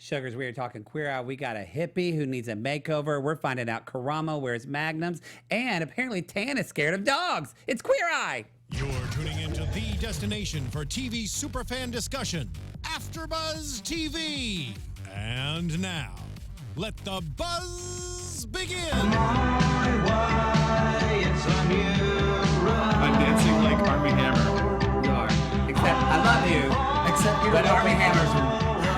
Sugars, we are talking Queer Eye. We got a hippie who needs a makeover. We're finding out Karamo wears magnums. And apparently Tan is scared of dogs. It's Queer Eye. You're tuning into the destination for TV superfan discussion, AfterBuzz TV. And now, let the buzz begin. I'm dancing like Armie Hammer. You are. Except, I love you. Except you're But Armie Hammer's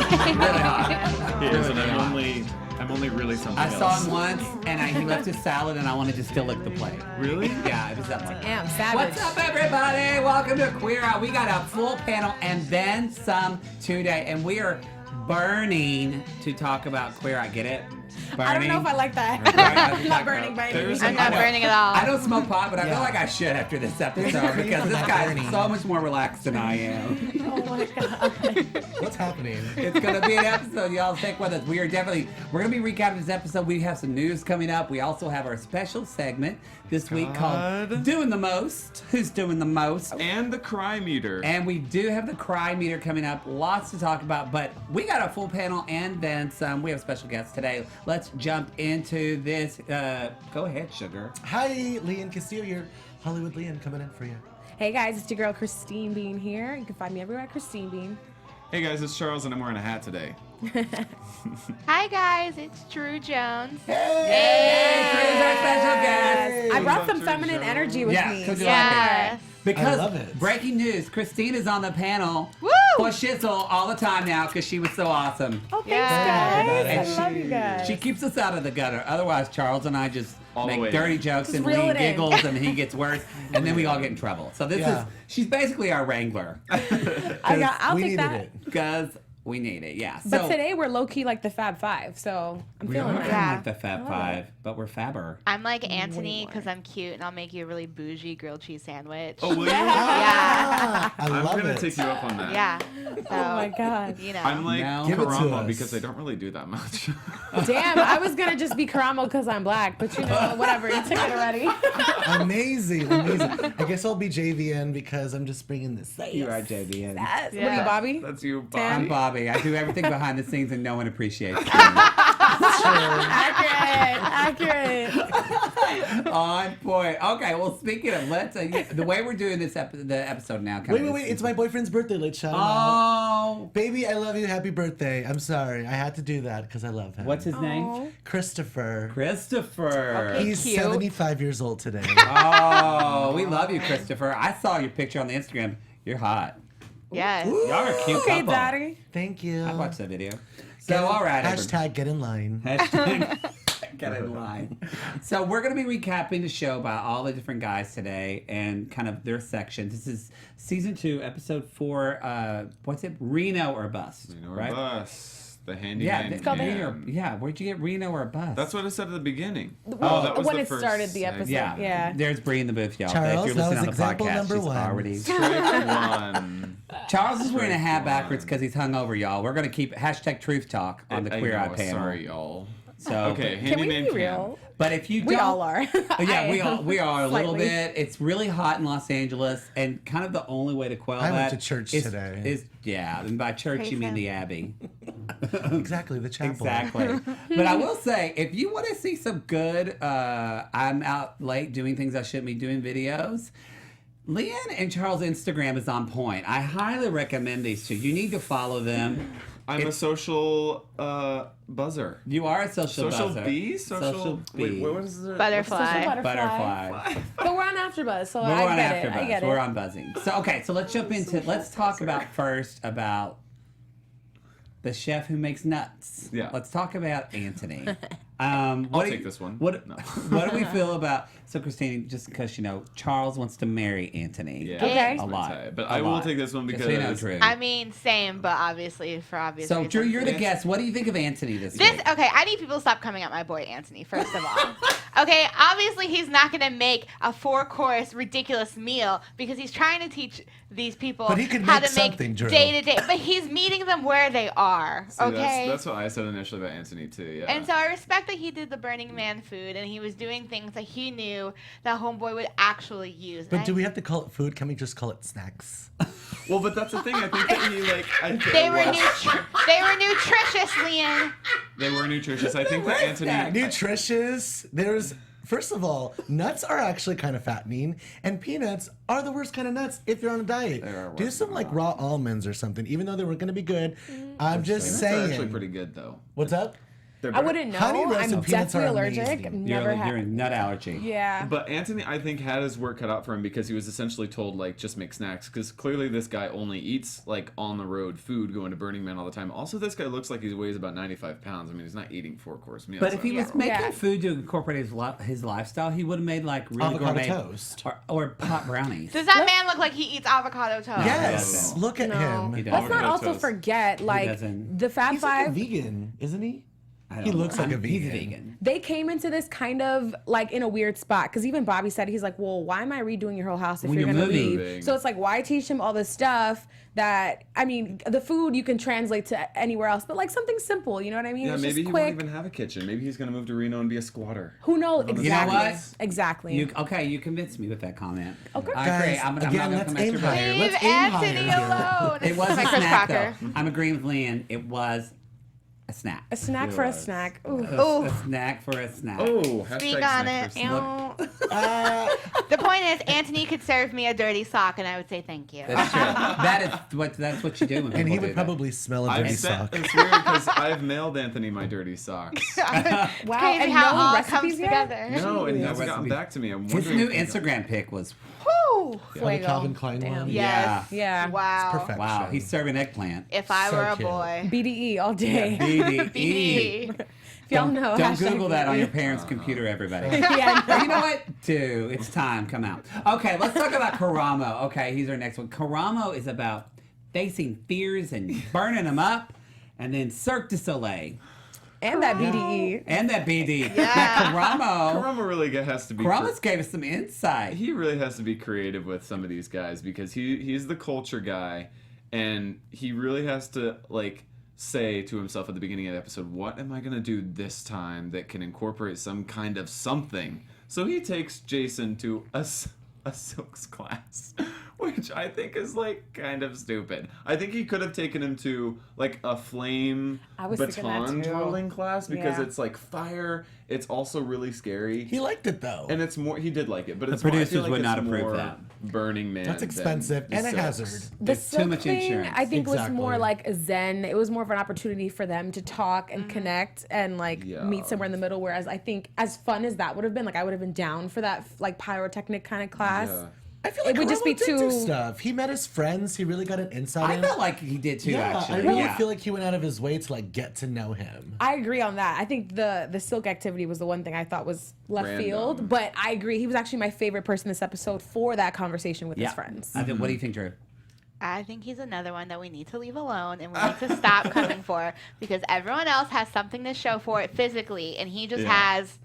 really hot. He is, and I'm only really something I else. saw him once, and he left his salad, and I wanted to still lick the plate. Really? Yeah, it was that much. Damn, savage. What's up, everybody? Welcome to Queer Eye. We got a full panel and then some today, and we are burning to talk about Queer Eye. Get it? Burning. I don't know if I like that. I'm not burning by any means. I'm not burning at all. I don't smoke pot, but I feel like I should after this episode because this guy is so much more relaxed than I am. Oh my god. What's happening? It's gonna be an episode, y'all. Stick with us. We're gonna be recapping this episode. We have some news coming up. We also have our special segment this week called Doing the Most. Who's doing the most? And the cry meter. And we do have the cry meter coming up. Lots to talk about, but we got a full panel and then some. We have special guests today. Let's jump into this. Go ahead, Sugar. Hi, Lian Castillo, your Hollywood Lian coming in for you. Hey guys, it's your girl Christine Bean here. You can find me everywhere at Christine Bean. Hey guys, it's Charles, and I'm wearing a hat today. Hi guys, it's Drew Jones. Hey, Drew's our special guest. I brought some feminine energy with me. because you Yes. like it. Because I love it. breaking news, Christine is on the panel Woo! for shizzle all the time now because she was so awesome. Oh, thanks Yeah. guys. And I love you guys. She keeps us out of the gutter. Otherwise, Charles and I just All the way make in. dirty jokes Just and reel Lee it in. giggles and he gets worse, and then we all get in trouble. So this Yeah. is, she's basically our wrangler I'll we take needed that. it. because we need it, yeah. But So today we're low key like the Fab Five, so I'm we feeling are that. Yeah. like the Fab Five, but we're fabber. I'm like Antoni more. because I'm cute and I'll make you a really bougie grilled cheese sandwich. Oh, will you? Yeah. I I'm love gonna it. take you up on that. Yeah. So, Oh my god. you know. I'm like Now- Give it to Karamo us. because I don't really do that much. Damn, I was gonna just be Karamo because I'm black, but you know, whatever, you took it already. Amazing. I guess I'll be JVN because I'm just bringing this. You are JB. Yes. What are Yeah. you, Bobby? That's you, I'm Bobby. Bobby. I do everything behind the scenes and no one appreciates it. Accurate. On point. Okay, well, speaking of, the way we're doing this the episode now. Wait. It's my boyfriend's birthday. Let's shout him out. Oh. Baby, I love you. Happy birthday. I'm sorry. I had to do that because I love him. What's his name? Oh. Christopher. Christopher. Okay. He's Cute. 75 years old today. Oh, we love you, Christopher. I saw your picture on the Instagram. You're hot. Yes. Y'all are a cute Okay, couple. daddy. Thank you. I watched that video. So, all right. Hashtag get in line. Hashtag get in line. So we're going to be recapping the show by all the different guys today and kind of their sections. This is season 2, episode 4. What's it? Reno or Bust, You know, right? Bus. The Yeah, handyman. it's called cam. Reno. Yeah, where'd you get Reno or Bust? That's what I said at the beginning. Well, that was when the it first started the episode. Yeah. Yeah. There's Bree in the booth, y'all. Charles, if you're that listening was on the example podcast, number she's 1. already. Straight one. Charles is wearing a hat Straight backwards one. because he's hungover, y'all. We're going to keep hashtag Truth Talk on the I Queer know, Eye panel. Sorry, y'all. So, Okay, Can we handyman be cam. real? but if you We don't, all are. Yeah, we are a little Slightly. bit. It's really hot in Los Angeles, and kind of the only way to quell I that went to church is, today. Is and by church Praise you mean him. the Abbey. Exactly, the chapel. Exactly. But I will say, if you want to see some good, I'm out late doing things I shouldn't be doing videos. Lian and Charles' Instagram is on point. I highly recommend these two. You need to follow them. I'm a social buzzer. You are a social Social buzzer. bee? Social bee. Wait, what is it? Butterfly. Butterfly. But we're on AfterBuzz, so We're I on get it. AfterBuzz. I get it. We're on buzzing. So okay, so let's jump into. Let's talk about first about the chef who makes nuts. Yeah. Let's talk about Antoni. I'll What do take you- this one. What No. What do we feel about? So Christine, just because Charles wants to marry Antoni. Yeah, Okay. that's A my lot. type. But A I will lot. take this one Just because so you know, Drew. I mean, same, but obviously for obvious So reasons. Drew, you're the Yes. guest. What do you think of Antoni this This week? okay. I need people to stop coming at my boy Antoni. First of all, Okay, obviously he's not going to make a 4-course ridiculous meal because he's trying to teach these people But he could how make to make something, Drew. day to day. But he's meeting them where they are. See, Okay. that's what I said initially about Antoni too. Yeah. And so I respect that he did the Burning Man food and he was doing things that he knew that Homeboy would actually use. But do we have to call it food? Can we just call it snacks? Well, but that's the thing. I think that he like. I think They were nutritious, Lian. They were nutritious. I think that Antoni. Nutritious. First of all, nuts are actually kind of fattening, and peanuts are the worst kind of nuts if you're on a diet. They are worse Do some than like nuts. raw almonds or something, even though they were going to be good. I'm just Peanuts saying. are actually pretty good though. What's up? They're I better. wouldn't know. Honey roasted I'm peanuts definitely are allergic. amazing. Never You're a had. nut allergy. Yeah. But Antoni, I think, had his work cut out for him because he was essentially told, like, just make snacks. Because clearly this guy only eats, like, on-the-road food going to Burning Man all the time. Also, this guy looks like he weighs about 95 pounds. I mean, he's not eating 4-course meals. But if he was making Yeah. food to incorporate his lifestyle, he would have made like really Avocado gourmet toast. or pot brownies. Does that man look like he eats avocado toast? Yes. doesn't. Look at No. him. He Let's doesn't. not Avocado also toast. forget, like, doesn't. the Fab He's like a Five. vegan, isn't he? I don't He know. looks like a He's vegan. vegan. They came into this kind of like in a weird spot because even Bobby said he's like, well, why am I redoing your whole house if When you're you're gonna moving. leave? So it's like, why teach him all this stuff that I mean, the food you can translate to anywhere else, but like something simple, you know what I mean? Yeah, It's maybe just he quick. won't even have a kitchen. Maybe he's going to move to Reno and be a squatter. Who knows? You know Exactly. what? Exactly. You convinced me with that comment. Okay. I agree. Guys, I'm again, not let's gonna come aim at your higher. Leave Let's aim Antoni higher alone. It was a Like Chris snack, Crocker. though. I'm agreeing with Lian. It was a snack. a snack It for a was. snack. Ooh. A snack for a snack. Oh, Speak hashtag on snack it. for snack. Ew. The point is, Antoni could serve me a dirty sock, and I would say thank you. That's true. That's what you do when And he people would do that. probably smell a I've dirty sent, sock. it's weird because I've mailed Anthony my dirty socks. Wow. Crazy And how no it all recipes comes yet? together. No, and he No hasn't gotten recipes. back to me. I'm His wondering. new Instagram pic was Whew. Oh, the Fuego. Calvin Klein Damn. one? Yes. Yeah. Wow. It's perfect. wow. He's serving eggplant. If I So were a cute. boy. BDE all day. BDE. BDE. If y'all know. Don't hashtag Google that on your BDE. parents' computer, everybody. Yeah, no. You know what? Dude, it's time. Come out. Okay, let's talk about Karamo. Okay, he's our next one. Karamo is about facing fears and burning them up, and then Cirque du Soleil. And that BDE. And that BD. Yeah. That Karamo. Karamo really has to be. Karamos gave us some insight. He really has to be creative with some of these guys because he's the culture guy, and he really has to like say to himself at the beginning of the episode, what am I gonna do this time that can incorporate some kind of something? So he takes Jason to a silks class, which I think is like kind of stupid. I think he could have taken him to like a flame I was thinking that baton too. twirling class because Yeah. it's like fire. It's also really scary. He liked it though. And it's more. He did like it, but The it's more, I producers feel like would it's not approve more that. Burning Man. That's than expensive the and a Silks. hazard. The It's too silk much thing, insurance. I think was more Exactly. like a zen. It was more of an opportunity for them to talk and connect and like Yeah. meet somewhere in the middle. Whereas I think as fun as that would have been, like I would have been down for that like pyrotechnic kind of class. Yeah. I feel like It would just Karamo be did do too- stuff. He met his friends. He really got an insight. I in. felt like he did too, yeah, actually. I really yeah. feel like he went out of his way to like get to know him. I agree on that. I think the silk activity was the one thing I thought was left Random. field, but I agree. He was actually my favorite person this episode for that conversation with Yeah. his friends. I think, what do you think, Drew? I think he's another one that we need to leave alone and we need to stop coming for because everyone else has something to show for it physically and he just Yeah. has.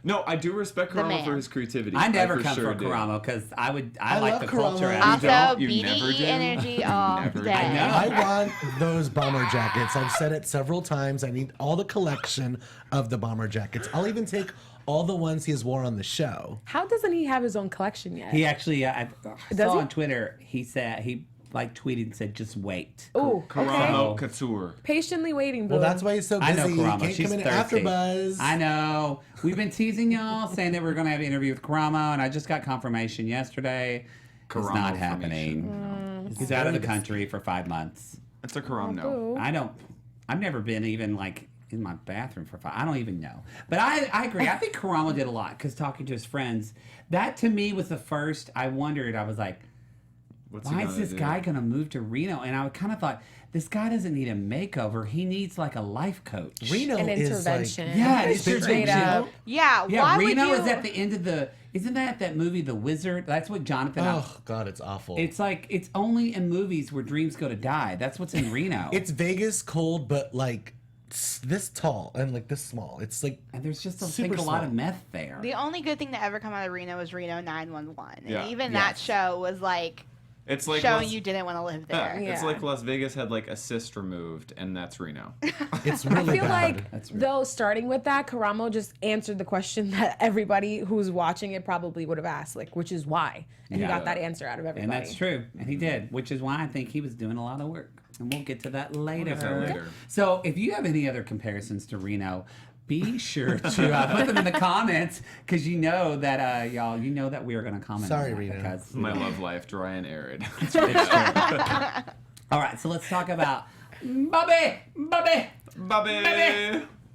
No, I do respect The Karamo man. for his creativity. I never for come sure for do. Karamo because I I like love the Karamo. culture. You aspect. Also, You never BDE do? energy all never do. day. I know. I want those bomber jackets. I've said it several times. I need all the collection of the bomber jackets. I'll even take all the ones he has worn on the show. How doesn't he have his own collection yet? He actually, I Does saw he? on Twitter, he said, he like tweeted and said, just wait. Ooh, Karamo okay. Couture. Patiently waiting, boo. Well, that's why he's so busy. I know He Karamo. can't She's come in thirsty. AfterBuzz. I know. We've been teasing y'all, saying that we're going to have an interview with Karamo, and I just got confirmation yesterday. It's Karamo not formation. happening. He's out of the country for 5 months. It's a Karamo no. Boo. I've never been even like in my bathroom for 5. I don't even know. But I agree. I think Karamo did a lot because talking to his friends, that to me was the first. I wondered. I was like, What's he why is gonna this do? guy going to move to Reno? And I kind of thought, this guy doesn't need a makeover. He needs like a life coach. Reno An is intervention. like, Yeah, it's been your Straight big up. deal. Yeah, Yeah, why Reno would you? is at the end of the. Isn't that movie, The Wizard? That's what Jonathan. oh God, it's awful. It's like it's only in movies where dreams go to die. That's what's in Reno. It's Vegas cold, but like this tall and like this small. It's like And there's just, I super think, a lot of small. meth there. The only good thing to ever come out of Reno was Reno 911. Yeah. And even Yes. that show was like It's like showing Las- you didn't want to live Yeah, there. it's Yeah. like Las Vegas had like a cyst removed, and that's Reno. it's I really feel bad. like, That's weird. though, starting with that, Karamo just answered the question that everybody who's watching it probably would have asked, like, which is why. And he Yeah. got that answer out of everybody. And that's true. And he did, which is why I think he was doing a lot of work. And we'll get to that later. get to that later. So if you have any other comparisons to Reno, be sure to put them in the comments because you know that, y'all, you know that we are going to comment Sorry, on that Reno. because My love life, dry and arid. All right, so let's talk about Bobby. Bobby.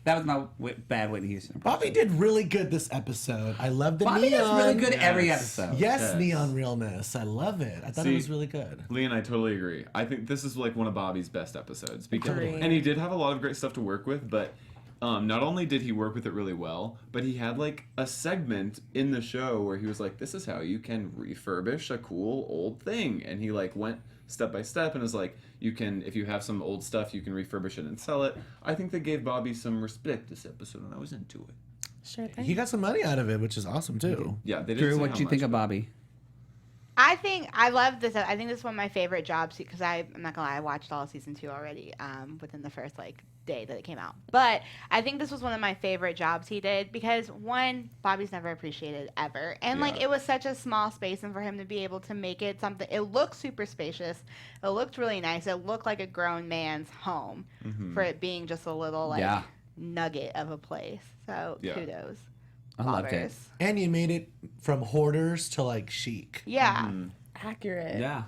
That was my bad Whitney Houston impression. Bobby did really good this episode. I love the Bobby neon. does really good every Yes. episode. Yes, neon realness. I love it. I thought See, it was really good. Leon, I totally agree. I think this is like one of Bobby's best episodes because, Agreed. and he did have a lot of great stuff to work with. But not only did he work with it really well, but he had like a segment in the show where he was like, "This is how you can refurbish a cool old thing," and he like went step by step and was like, "You can, if you have some old stuff, you can refurbish it and sell it." I think they gave Bobby some respect this episode, and I was into it. Sure thing. He got some money out of it, which is awesome too. Yeah, they didn't Drew, say what how do you think much, of but- Bobby? I think I love this. I think this is one of my favorite jobs because I'm not gonna lie, I watched all of season 2 already within the first like day that it came out. But I think this was one of my favorite jobs he did because one, Bobby's never appreciated ever, and like Yeah. it was such a small space, and for him to be able to make it something, it looked super spacious. It looked really nice. It looked like a grown man's home for it being just a little like Yeah. nugget of a place. So Yeah. kudos. I loved it. Bobbers. And you made it from hoarders to like chic. Yeah. Accurate. Yeah.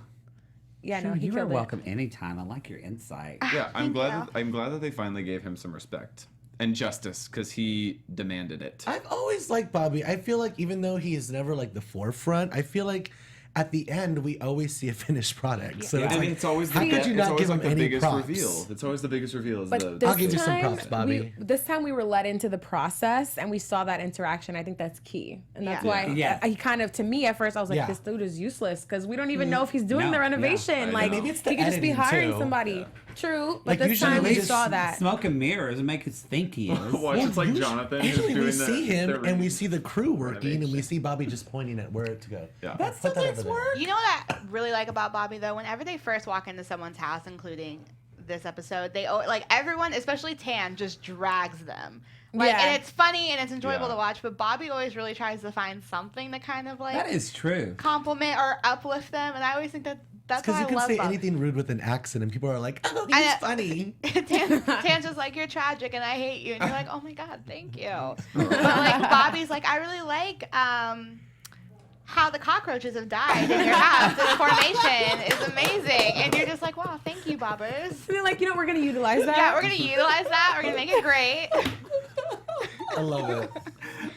Yeah, no, Drew, he you are killed it. welcome anytime. I like your insight. Yeah, I'm Thank glad. you. I'm glad that they finally gave him some respect and justice because he demanded it. I've always liked Bobby. I feel like even though he is never like the forefront, I feel like at the end we always see a finished product. So it's and like, it's always how the could you it's not always give like him the any biggest props? reveal. It's always the biggest reveal. Is But the this I'll give you some time, props, Bobby. this time we were led into the process and we saw that interaction. I think that's key. And that's Yeah. why Yeah. he kind of, to me at first, I was like, Yeah. this dude is useless because we don't even know if he's doing No. the Yeah. renovation. I Like, know. Maybe it's the he could just be editing, hiring too. somebody. True. But Like, this usually time we we just saw that. Smoke and mirrors and make us think he is. Watch, it's like usually- Jonathan who's Usually doing we the, see him the and we see the crew working and we renovation. see Bobby just pointing at where to go. Yeah. That still Put that takes over there. work. You know what I really like about Bobby though? Whenever they first walk into someone's house, including this episode, they like everyone, especially Tan, just drags them. Like, Yeah. and it's funny and it's enjoyable Yeah. to watch. But Bobby always really tries to find something to kind of like That is true. compliment or uplift them, and I always think that's Because why you I can love say Bobby. anything rude with an accent and people are like, oh, I he's know. funny. Tan's just like, you're tragic and I hate you, and you're like, oh my god, thank you. But like Bobby's like, I really like how the cockroaches have died in your house. This formation is amazing, and you're just like, wow, thank you, Bobbers. And they're like, you know, we're going to utilize that. Yeah, we're gonna utilize that. We're gonna make it great. I love it.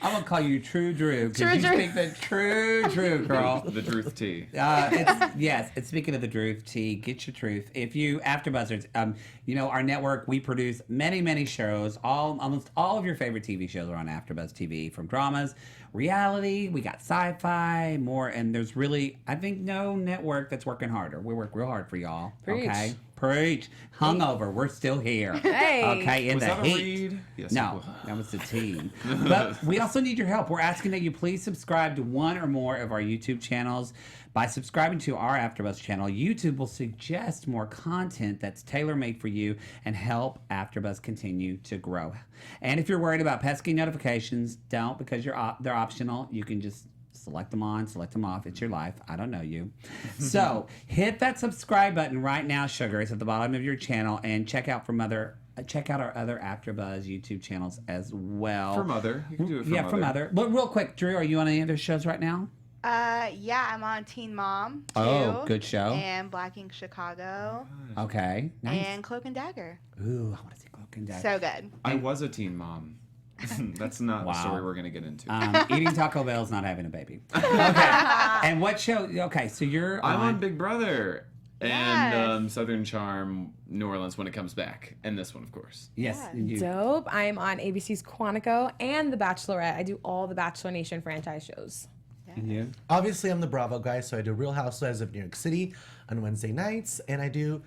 I'm gonna call you True Drew True because you Drew. speak the true Drew, girl. The truth tea. It's speaking of the truth, T, get your truth. If you AfterBuzzers, you know our network, we produce many shows. Almost all of your favorite TV shows are on AfterBuzz TV, from dramas, reality. We got sci-fi, more, and there's really, I think, no network that's working harder. We work real hard for y'all. Preach. Okay, preach. Hungover, we're still here. Hey. Okay, in Was the that a heat. read? Yes, it No, was. that was the T. But we also need your help. We're asking that you please subscribe to one or more of our YouTube channels. By subscribing to our AfterBuzz channel, YouTube will suggest more content that's tailor-made for you and help AfterBuzz continue to grow. And if you're worried about pesky notifications, don't, because they're optional. You can just select them on, select them off. It's your life. I don't know you. So hit that subscribe button right now, sugar. It's at the bottom of your channel, and check out our other AfterBuzz YouTube channels as well. For Mother. You can do it for Yeah, Mother. from other. But real quick, Drew, are you on any other shows right now? Yeah, I'm on Teen Mom. Oh, too, good show. And Black Ink Chicago Okay, nice. and Cloak and Dagger. Ooh, I want to see Cloak and Dagger. So good. I was a teen mom. That's not Wow. the story we're gonna get into. Eating Taco Bell is not having a baby. Okay. And what show? Okay, so you're I'm on Big Brother and Yes. Southern Charm, New Orleans when it comes back, and this one, of course. Yes, Yeah. and you. Dope. I'm on ABC's Quantico and The Bachelorette. I do all the Bachelor Nation franchise shows. And you. Obviously, I'm the Bravo guy, so I do Real Housewives of New York City on Wednesday nights, and I do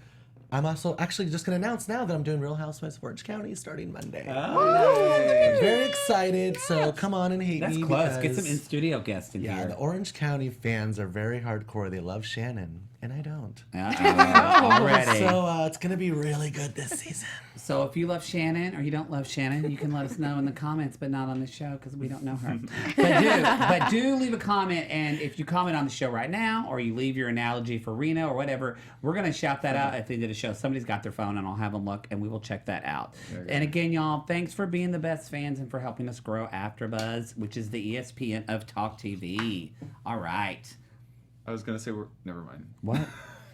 I'm also actually just going to announce now that I'm doing Real Housewives of Orange County starting Monday. Oh, Very excited. So come on and hate that's me. close. Get because- some in-studio guests in Yeah, here. the Orange County fans are very hardcore. They love Shannon, and I don't. Already. So it's going to be really good this season. So if you love Shannon or you don't love Shannon, you can let us know in the comments, but not on the show because we don't know her. But do leave a comment, and if you comment on the show right now or you leave your analogy for Reno or whatever, we're going to shout that out at the end of the show. Somebody's got their phone, and I'll have them look, and we will check that out. And again, y'all, thanks for being the best fans and for helping us grow AfterBuzz, which is the ESPN of Talk TV. All right. I was gonna say never mind. What?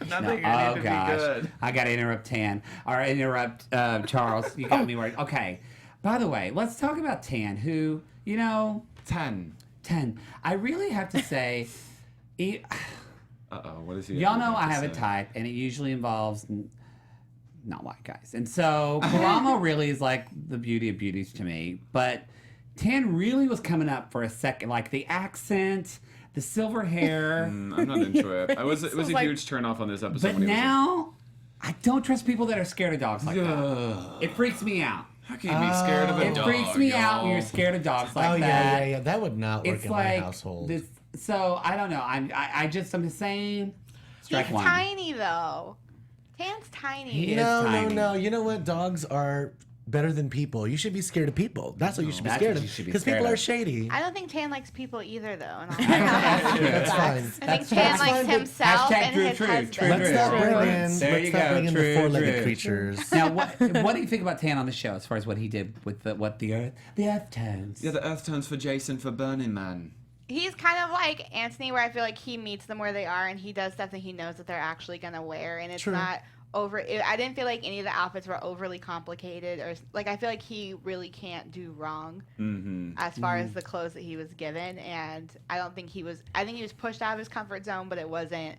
Nothing. No. I Oh need to gosh, be good. I got to interrupt Tan or interrupt Charles. You got me worried. Okay. By the way, let's talk about Tan, who 10. I really have to say, What is he? y'all know I have a type, and it usually involves not white guys, and so Karamo really is like the beauty of beauties to me. But Tan really was coming up for a second, like the accent. The silver hair. I'm not into it. It was a like- huge turnoff on this episode. But when he was now, I don't trust people that are scared of dogs like that. It freaks me out. how can you be scared of a It dog? freaks me out when y'all? you're scared of dogs like Oh, that. yeah. That would not work It's in like my household. this. So I don't know. I'm just saying. Strike He's one. tiny though. Tan's tiny. He is No. tiny. You know what? Dogs are better than people. You should be scared of people. That's what you should be That's scared what of. you should be Because scared people of. are shady. I don't think Tan likes people either though. And That's fine. I think That's Tan fine, likes but himself hashtag and true, his true, husband. true, Let's true. not bring in, There let's you not go. bring in True, the four-legged true. creatures. Now, what do you think about Tan on the show as far as what he did with the earth tones? Yeah, the earth tones for Jason for Burning Man. He's kind of like Antoni, where I feel like he meets them where they are, and he does stuff that he knows that they're actually gonna wear, and it's True. not I didn't feel like any of the outfits were overly complicated, or like I feel like he really can't do wrong as far as the clothes that he was given, and I don't think he was. I think he was pushed out of his comfort zone, but it wasn't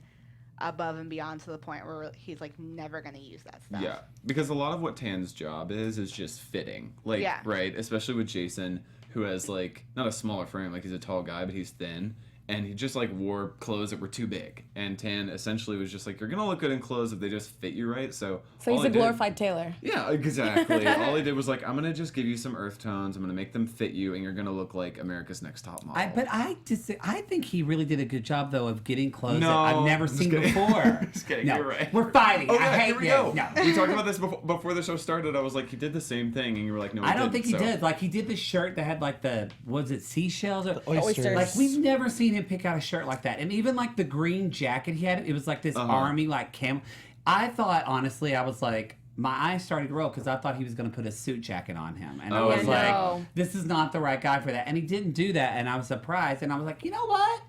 above and beyond to the point where he's like never gonna use that stuff. Yeah, because a lot of what Tan's job is just fitting. Like, Yeah. right, especially with Jason, who has like not a smaller frame, like he's a tall guy, but he's thin. And he just like wore clothes that were too big. And Tan essentially was just like, you're gonna look good in clothes if they just fit you right. So So he's a glorified tailor. Yeah, exactly. All he did was like, I'm gonna just give you some earth tones. I'm gonna make them fit you, and you're gonna look like America's Next Top Model. I think he really did a good job though of getting clothes No, that I've never just seen kidding. before. Just kidding, No, you're right. we're fighting. Oh I yeah, hate here we you. go. No. We talked about this before the show started. I was like, he did the same thing, and you were like, no, he I don't didn't. think he So- did. Like he did the shirt that had like was it seashells or Oysters. Like we've never seen him pick out a shirt like that. And even like the green jacket he had, it was like this army like cam. I thought honestly, I was like, my eyes started to roll because I thought he was going to put a suit jacket on him, and I Oh, was yeah, like, no. this is not the right guy for that. And he didn't do that, and I was surprised. And I was like, you know what?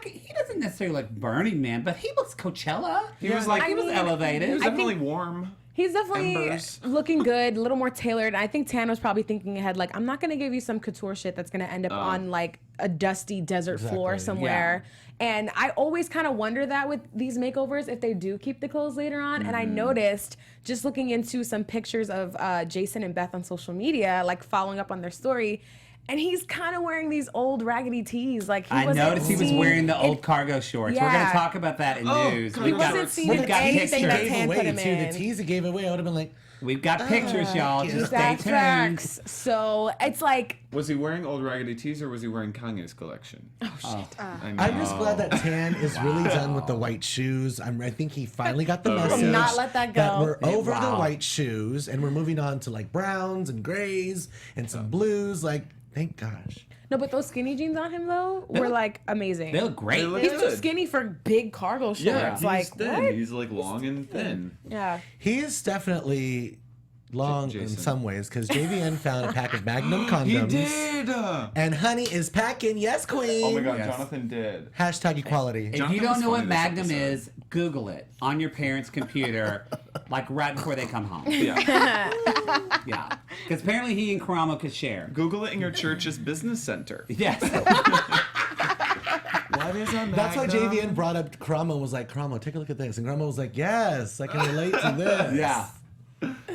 He doesn't necessarily look Burning Man, but he looks Coachella. He was like, he was elevated. He was I think- definitely warm. He's definitely Embers. looking good, a little more tailored. I think Tan was probably thinking ahead, like, I'm not going to give you some couture shit that's going to end up on, like, a dusty desert floor Exactly. somewhere. And I always kind of wonder that with these makeovers, if they do keep the clothes later on. And I noticed, just looking into some pictures of Jason and Beth on social media, like, following up on their story, and he's kind of wearing these old raggedy tees. Like he I wasn't noticed he was seen- wearing the old it- cargo shorts. We're going Yeah. to talk about that in news. cargo We've got, shorts. seen we've got anything that pictures. Tan put him too. in. The tease he gave away, I would have been like, We've got pictures, y'all. Just stay That's tuned. facts. So it's like, Was he wearing old raggedy tees or was he wearing Kanye's collection? Oh. I'm just glad that Tan is really done with the white shoes. I think he finally got the message. not let that go. We're over the Wow. white shoes and we're moving on to like browns and grays and some blues. Like, thank gosh. no, but those skinny jeans on him though were like amazing. They look great. They look He's good. too skinny for big cargo shorts. Yeah, he's like thin. what? He's like long and thin. Yeah. He is definitely long in Jason. some ways because JVN found a pack of Magnum condoms. He did. And Honey is packing. Yes, queen. Oh my God, Yes. Jonathan did. Hashtag equality. If Jonathan you don't was know what funny this Magnum episode. is, Google it on your parents' computer, like right before they come home. Yeah. Yeah, because apparently he and Karamo could share. Google it in your church's business center. Yes. What is a That's why JVN brought up Karamo and was like, Karamo, take a look at this. And Karamo was like, yes, I can relate to this. Yeah.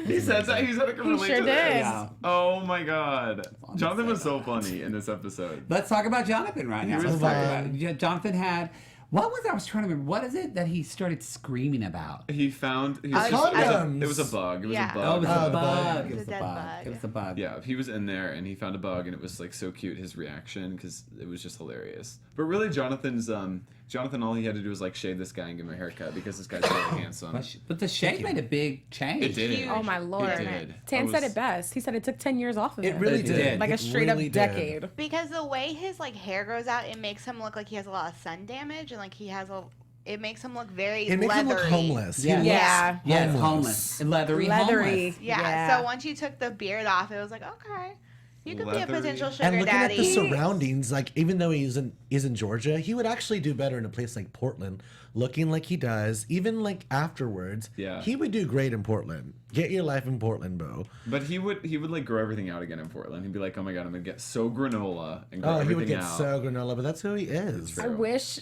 He said that. He said it can relate sure to this. did. Yeah. Oh my God. Jonathan was so funny in this episode. Let's talk about Jonathan right now. was Let's talk fun. about it. Yeah, Jonathan had. What was it? I was trying to remember. What is it that he started screaming about? He found Condoms. it was a bug. It was Yeah. a bug. Oh, it was a the bug. bug. It It was was a a dead bug. bug. It was a bug. Yeah, he was in there and he found a bug and it was like so cute, his reaction, because it was just hilarious. But really, Jonathan, all he had to do was like shave this guy and give him a haircut because this guy's really handsome. But the shave made a big change. It did. Huge. Oh my lord. It did. Tan I said was- it best. He said it took 10 years off of him. It really It did. did. Like a It straight really up did. decade. Because the way his like hair grows out, it makes him look like he has a lot of sun damage, and like it makes him look very It makes him look leathery. homeless. Yeah. He Yeah. looks Yes, homeless. Leathery homeless. Yeah. So once you took the beard off, it was like, okay, you could be a Leathery. potential sugar And looking daddy. at the surroundings, like even though he's in Georgia, he would actually do better in a place like Portland, looking like he does. Even like afterwards, Yeah. he would do great in Portland. Get your life in Portland, Bo. But he would like grow everything out again in Portland. He'd be like, oh my god, I'm gonna get so granola and grow Oh, he everything would get out. so granola, but that's who he is. I wish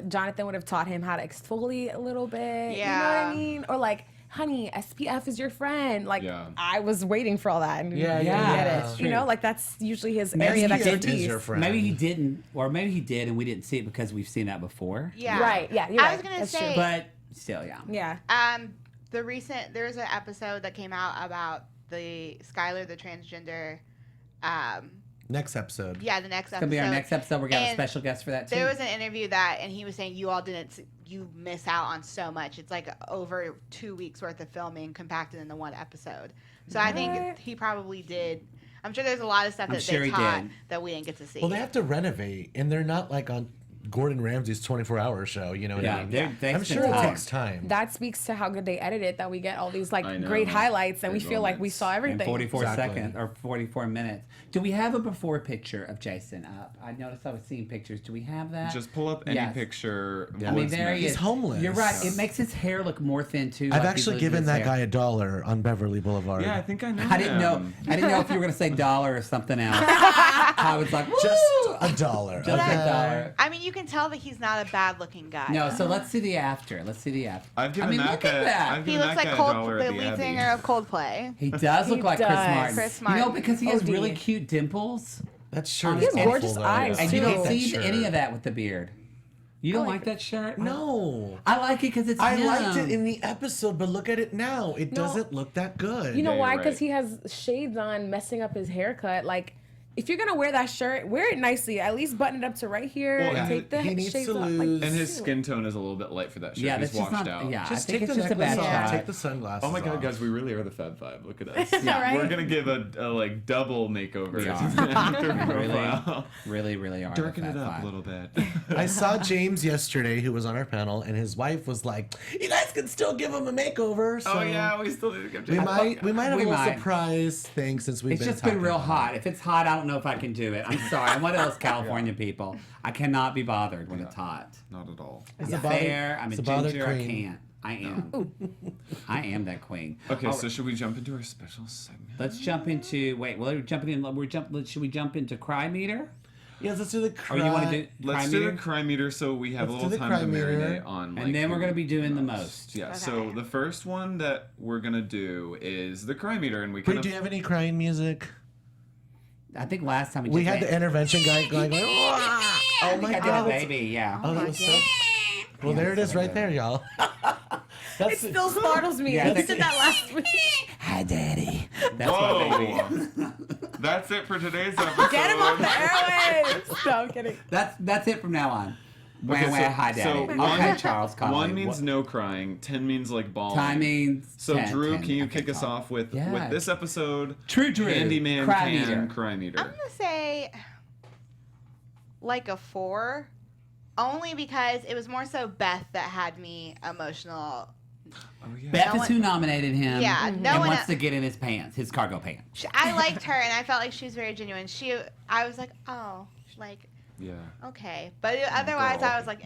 Jonathan would have taught him how to exfoliate a little bit. You know what Yeah. I mean? Or like, honey, SPF is your friend. Like, Yeah. I was waiting for all that. And Yeah, didn't yeah, get that's it. true. You know, like that's usually his Maybe area of he did- expertise. is your friend. Maybe he didn't, or maybe he did and we didn't see it because we've seen that before. Yeah. Right, yeah, you're I right. was gonna That's say. true. But still, yeah. Yeah. There's an episode that came out about the Skylar, the transgender. Next episode. Yeah, the next It's episode. gonna be our next episode. We're gonna have a And special guest for that too. There was an interview and he was saying you miss out on so much. It's like over 2 weeks worth of filming compacted into one episode. So I think What? he probably did. I'm sure there's a lot of stuff I'm that sure they he taught did. that we didn't get to see. Well, they have to renovate, and they're not like on Gordon Ramsay's 24-hour show. You know what I Yeah, mean? they I'm spend sure it time. takes time. That speaks to how good they edit it, that we get all these like I know. great highlights and we Great feel like we moments. saw in everything. 44 Exactly. seconds or 44 minutes. Do we have a before picture of Jason up? I noticed I was seeing pictures. Do we have that? Just pull up any Yes. picture. Yeah. I mean, What's there he next? is. He's homeless. You're right. Yeah. It makes his hair look more thin too. I've like he's actually losing given his that hair. guy $1 on Beverly Boulevard. Yeah, I think I know. I didn't know. him. I didn't know if you were gonna say dollar or something else. I was like, woo! Just $1. Just okay? $1. I mean, you can tell that he's not a bad-looking guy. No, so let's see the after. Let's see the after. I've given I mean, that look guy. at that. I've He given looks that like guy $1 the at the lead Abbey. singer of Coldplay. He does look He like Chris does. Martin. Chris You know, Martin. because he has OD. really cute dimples, That shirt He is has awful, gorgeous though. eyes, and you too. don't That see shirt. any of that with the beard. You don't I like like that shirt? No. I like it because it's I him. liked it in the episode, but look at it now. It No. doesn't look that good. You know Yeah, why? you're Because right. he has shades on, messing up his haircut. Like, if you're gonna wear that shirt, wear it nicely. At least button it up to right here. Well, and yeah. take the He needs shades to off. lose- And his skin tone is a little bit light for that shirt. Yeah, He's that's just washed not. out. Yeah, just I think take the it's just a bad necklace off. shot. Take the sunglasses Oh my god, off. guys, we really are the Fab Five. Look at us. Yeah, right? We're gonna give a like double makeover We to are. the actor profile. Really are. the Darken Fab it up Five. a little bit. I saw James yesterday, who was on our panel, and his wife was like, "You guys can still give him a makeover." So Oh yeah, we still need to give we James. might have We a little might. surprise thing since we've It's been just been talking real about hot. it. If it's hot, I don't know if I can do it. I'm sorry. I'm one of those California people. I cannot be bothered when it's hot. Not at all. It's I'm a bother- fair. I'm a it's a bothered ginger. I queen. can't. I am. I am that queen. Okay, All so should we jump into our special segment? Let's jump into. Wait, well, we're jumping in. Should we jump into Cry Meter? Yes, let's do the Or cry. you want to do Let's Cry do Meter? the crime meter so we have Let's a do little the time to crime meter. marinate on. And then we're gonna be doing the most. Yeah. Okay. So the first one that we're gonna do is the crime meter, and we Brie, kind do of you have any crying music? I think last time We had the intervention guy going, "Wah!" Oh my I did a god. baby. Yeah. Oh, that was so. Well, there it is right there, y'all. It That's still startles me. Yeah, You that's- did that last week. Hi, Daddy. That's my baby. Whoa! That's it for today's episode. Get him off the airwaves. No, I'm kidding. That's it from now on. Wah, Okay, wah, hi, Daddy. so Okay, one- Charles Conoly. One means What- no crying. 10 means like bawling. Time means. So 10, Drew, 10. can you Okay, kick us fine. off with Yeah. this episode? True Drew. Handyman Cry can meter. cry meter. I'm gonna say like a 4, only because it was more so Beth that had me emotional. Oh, yeah. Beth No is who nominated him. Yeah, no and one wants el- to get in his pants, his cargo pants. I liked her, and I felt like she was very genuine. I was like, oh, like Yeah. okay, but otherwise, girl. I was like,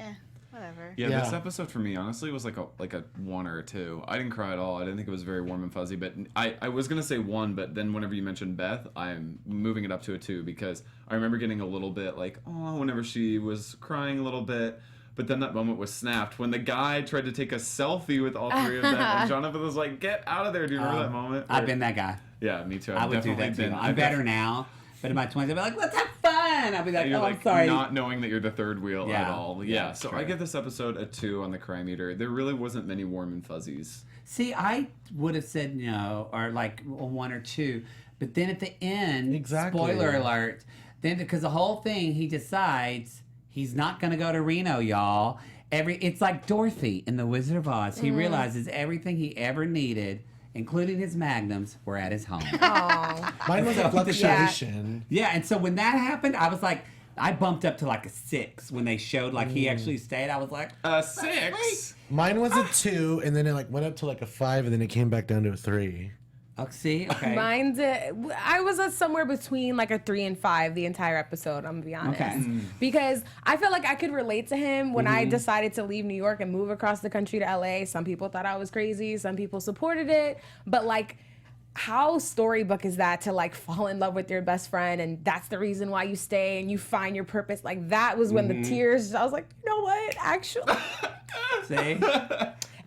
whatever. Yeah, Yeah. this episode for me, honestly, was like a 1 or a 2. I didn't cry at all. I didn't think it was very warm and fuzzy, but I was gonna say 1, but then whenever you mentioned Beth, I'm moving it up to a 2 because I remember getting a little bit like, oh, whenever she was crying a little bit. But then that moment was snapped when the guy tried to take a selfie with all 3 of them, and Jonathan was like, "Get out of there!" Do you remember that moment? I've been that guy. Yeah, me too. I I've would do definitely that too. been. I'm better now. But in my 20s, I'd be like, let's have fun. I'll be like, You're oh, like I'm sorry. not knowing that you're the third wheel Yeah. at all. Yeah, Yeah. So true. I give this episode a 2 on the cry meter. There really wasn't many warm and fuzzies. See, I would have said no, or like a 1 or 2, but then at the end, Exactly. spoiler alert, then because the whole thing, he decides he's not going to go to Reno, y'all. It's like Dorothy in The Wizard of Oz. He realizes everything he ever needed, including his magnums, were at his home. Oh. Mine was a fluctuation. Yeah, and so when that happened, I was like, I bumped up to like a 6 when they showed like he actually stayed. I was like, 6. Mine was a 2, and then it like went up to like a 5, and then it came back down to a 3. oh, see, okay. Mine's I was somewhere between like a 3 and 5 the entire episode, I'm gonna be honest. Okay. Because I felt like I could relate to him when I decided to leave New York and move across the country to LA. Some people thought I was crazy, some people supported it, but like, how storybook is that to like fall in love with your best friend and that's the reason why you stay and you find your purpose? Like that was when the tears, I was like, you know what, actually. See?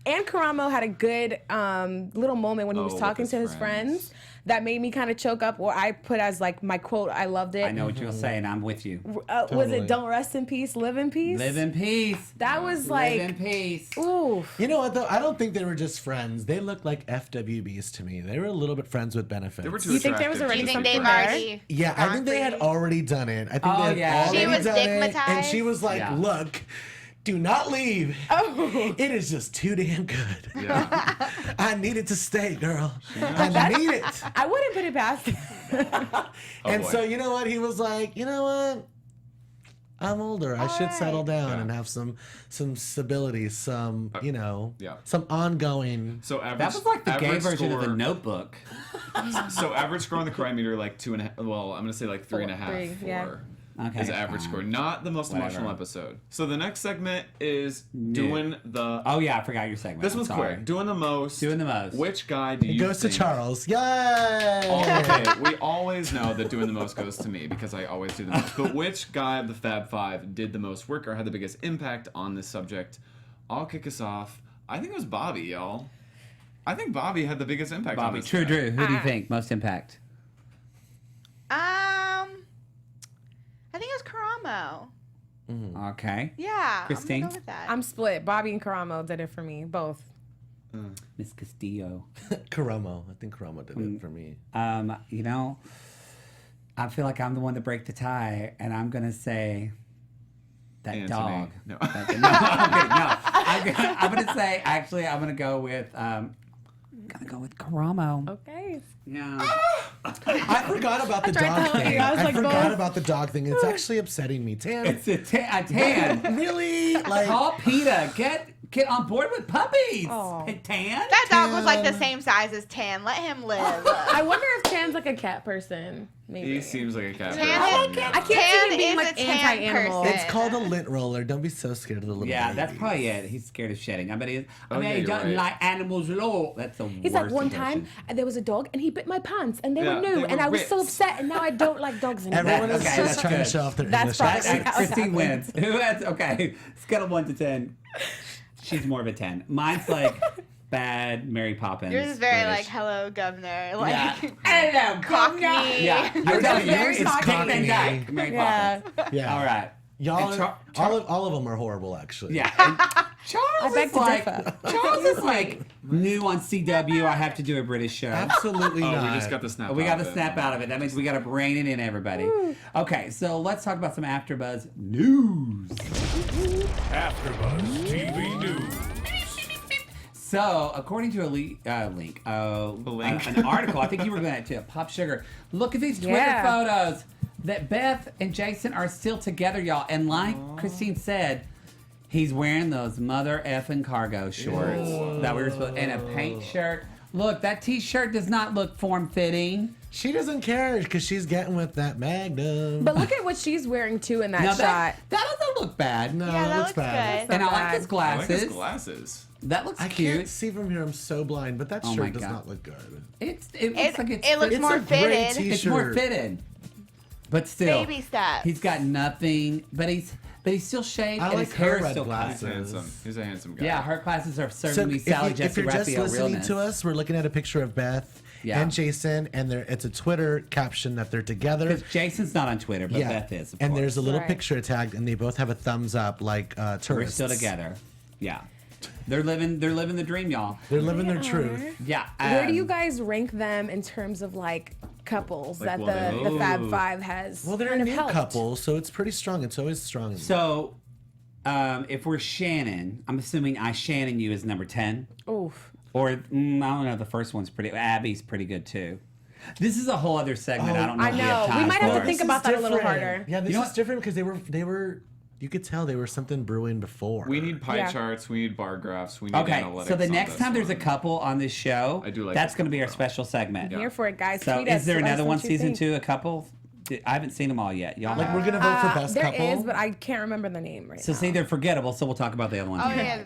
And Karamo had a good little moment when he was with talking his to his friends that made me kind of choke up, or I put as like my quote, I loved it. I know what you'll say, and I'm with you. Was Totally. it "Don't rest in peace, live in peace"? Live in peace. That was like, Live in peace. ooh. You know what though? I don't think they were just friends. They looked like FWBs to me. They were a little bit friends with benefits. They were too You think there was attractive. Do you already think something they've there? already? Yeah, I think they had gone free? already done it. I think Oh, they had yeah. already She was done it, and stigmatized? she was like, Yeah. "Look, do not leave. Oh. It is just too damn good. Yeah. I need it to stay, girl. I need it." I wouldn't put it past him. And boy. so you know what? He was like, "You know what? I'm older. I should settle down Yeah. and have some stability, some yeah. some ongoing." So average. That was like the gay average version of score- the Notebook. So average score on the cry meter like 2.5. Well, I'm gonna say like 3.5. 3, yeah. 4 Okay, is average fine. score. Not the most Whatever. emotional episode. So the next segment is doing the. Oh yeah, I forgot your segment. This I'm one's sorry. quick. Doing the most. Doing the most. Which guy do It you goes to think? Charles. Yay! Okay, we always know that doing the most goes to me because I always do the most. But which guy of the Fab Five did the most work or had the biggest impact on this subject? I'll kick us off. I think it was Bobby, y'all. I think Bobby had the biggest impact on Bobby, this True guy. Drew. Who do you think most impact? I think it was Karamo. Okay, Yeah. Christine? I'm gonna go with that. I'm split. Bobby and Karamo did it for me, both. Miss Castillo. Karamo. I think Karamo did it for me. You know, I feel like I'm the one to break the tie, and I'm gonna say that Antoni. dog. No. Okay, no. I'm gonna say actually, I'm gonna go with Karamo. Okay. Yeah. I forgot about the tried dog telling thing. you, I was I like, forgot both. about the dog thing. It's actually upsetting me. Tan, It's a tan. really? Like, Call PETA. Get on board with puppies. Aw. Tan. That dog was like the Tan. same size as Tan. Let him live. I wonder if Tan's like a cat person. Maybe. He seems like a cat. Tan person, is- yeah. I can't see Tan him being is like a tan anti-animal. person. it's called a lint roller. Don't be so scared of the little Yeah, baby. that's probably it. He's scared of shedding. I bet he is. Oh, yeah, he you're doesn't right. like animals at all. That's the He's worst like, one impression. time there was a dog and he bit my pants and they Yeah, were they new were and I was so ripped. upset and now I don't like dogs anymore. Everyone is Okay, just that's trying to good. show off their That's English probably- accent. Christine happened. wins. Who has, okay, scale of 1 to 10. She's more of a 10. Mine's like bad Mary Poppins. Yours is very British. like, hello, governor. Like, Yeah. Hello, Cockney. Yeah. I'm Yours telling is you, very it's Dick Van Cockney. Dyke, Mary Yeah. Poppins. Yeah. All right. Y'all, And are, all of them are horrible, actually. Yeah. And Charles I beg is to like, differ. Charles is like new on CW. I have to do a British show. Absolutely Oh, not. we just got the snap. We got out the of it. snap out of it. That means we got to rein it in, everybody. Okay, so let's talk about some AfterBuzz news. AfterBuzz TV News. So, according to a link, link. an article, I think you were going to Pop Sugar. Look at these Twitter Yeah. photos that Beth and Jason are still together, y'all. And like Christine said, he's wearing those mother effing cargo shorts that we were supposed, and a paint shirt. Look, that T-shirt does not look form-fitting. She doesn't care because she's getting with that Magnum. But look at what she's wearing too in that Now shot. that doesn't look bad. no, Yeah, that it's looks bad. good. And I like bad. his I glasses. like his glasses. That looks I cute. can't see from here. I'm so blind, but that Oh my shirt does God. not look good. It looks like it's It looks It's more a great fitted. It's more T-shirt. fitted. But still, Baby steps. he's got nothing. But he's still shaved I and like his her hair is red still glasses. cut. Handsome. He's a handsome guy. Yeah, her classes are So serving me if, Sally if Jesse you're just Raphael listening realness. to us, we're looking at a picture of Beth and Jason, and it's a Twitter caption that they're together. Because Jason's not on Twitter, but Beth is. Of And course. there's a little Right. picture tagged, and they both have a thumbs up, like tourists. We're still together. Yeah, they're living the dream, y'all. They're living their truth. Yeah. Where do you guys rank them in terms of like couples Like that what the Fab Five has? Well, they're kind a of new helped? couple, so it's pretty strong. It's always strong. So, if we're Shannon, I'm assuming I Shannon you as number 10. Oof. Or I don't know. The first one's pretty. Abby's pretty good too. This is a whole other segment. I don't know. I if we have know. time We might have for. to think This about is that a little different. harder. Yeah, this You know is what? different because they were. You could tell there was something brewing before. We need pie Yeah. charts. We need bar graphs. We need Okay, analytics. so the on next this time there's a one. couple on this show, I do like that's this going to be our couple. special segment. Here for it, guys. So Tweet is us, there let us another know one, what you season think. 2, a couple? I haven't seen them all yet. Y'all Like we're gonna vote for best There couple. is, but I can't remember the name right So now. see, they're forgettable, so we'll talk about the other one. Oh too. yeah.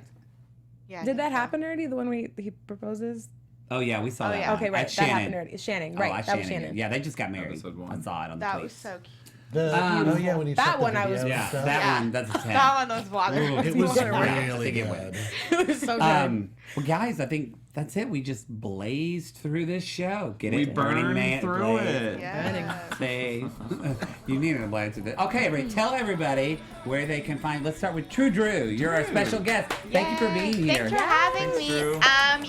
Yeah. I Did think that so. happen already? The one he proposes? Oh yeah, we saw Oh, that. yeah. one. Okay, right. That's That Shannon. happened already. It's Shannon, Oh, right? I that was Shannon. Shannon. Yeah, they just got married. Episode 1. I saw it on the That tweets. was so cute. Oh yeah, when you That check the one I was- videos and Yeah, stuff. that Yeah. one, that's a 10. That one was water. It was Yeah, really I think it good. It was so good. Well, guys, I think that's it. We just blazed through this show. Get We it? Burning burned Man through Blaze. it. Yeah. They, you needed a blaze of it. Okay, Ray, tell everybody where they can find. Let's start with True Drew. You're our special guest. Thank you for being here. Thanks for having Thanks, me. Drew.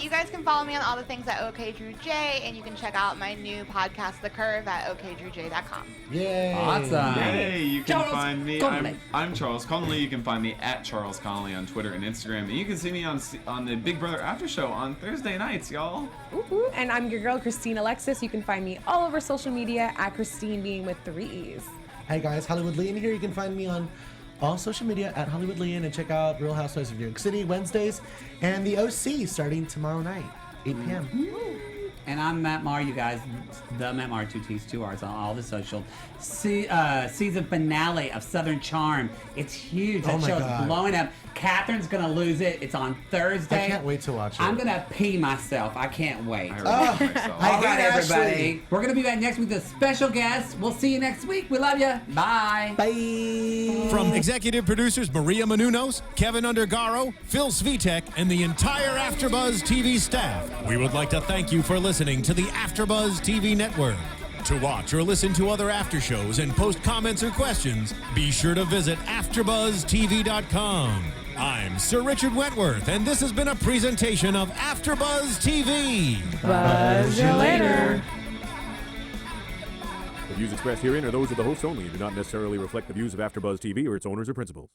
You guys can follow me on all the things at OKDrewJ, and you can check out my new podcast, The Curve, at okdrewj.com. Yay! Awesome. Hey, you can Charles find me. Conoly. I'm Charles Conoly. You can find me at Charles Conoly on Twitter and Instagram, and you can see me on the Big Brother After Show on Thursday nights, y'all. Woo-hoo. And I'm your girl, Christine Alexis. You can find me all over social media at Christine being with 3 E's. Hey guys, Hollywood Lian here. You can find me on all social media at Hollywood Lian and check out Real Housewives of New York City Wednesdays and the OC starting tomorrow night, 8 p.m. And I'm Matt Marr, you guys. The Matt Marr, 2 T's, 2 R's on all the social. Season finale of Southern Charm. It's huge. That Oh my show's God. blowing up. Catherine's going to lose it. It's on Thursday. I can't wait to watch it. I'm going to pee myself. I can't wait. I already myself. I All right, hate everybody. Ashley. We're going to be back next week with a special guest. We'll see you next week. We love you. Bye. Bye. From executive producers Maria Menounos, Kevin Undergaro, Phil Svitek, and the entire AfterBuzz TV staff, we would like to thank you for listening to the AfterBuzz TV network. To watch or listen to other after shows and post comments or questions, be sure to visit AfterBuzzTV.com. I'm Sir Richard Wentworth, and this has been a presentation of AfterBuzz TV. Buzz you later. The views expressed herein are those of the hosts only and do not necessarily reflect the views of AfterBuzz TV or its owners or principals.